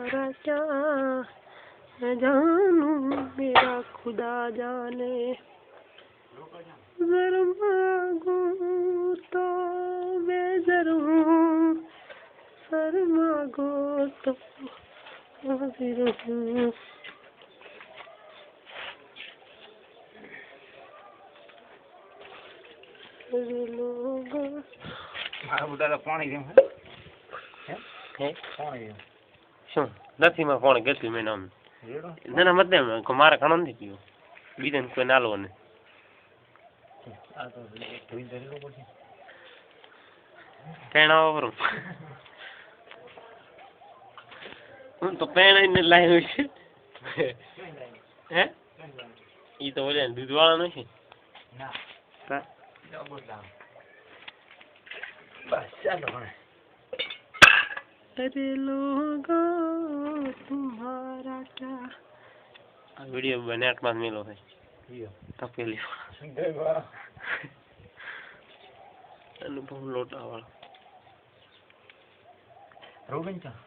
तुम्हारा क्या मैं जानूं मेरा खुदा जाने ज़र मांगूं तो बेज़र हूँ सर मांगो तो हाजिर हूँ શું નથી માં કોણ ગેસી મેં નામ ના ના મત મારા ઘણો નથી પીવો બીજાને કોઈ ના લો ને પેણા વાપરું હું તો પેણા ને લાવ્યો છે હે ઈ તો ઓલે દૂધ વાળા નથી ના બસ ચાલો अरे लोगो तुम्हारा क्या આ વિડિયો નેટ માં મેલો છે તપેલી અનુભવ લોટા વાળો રોબિન ચા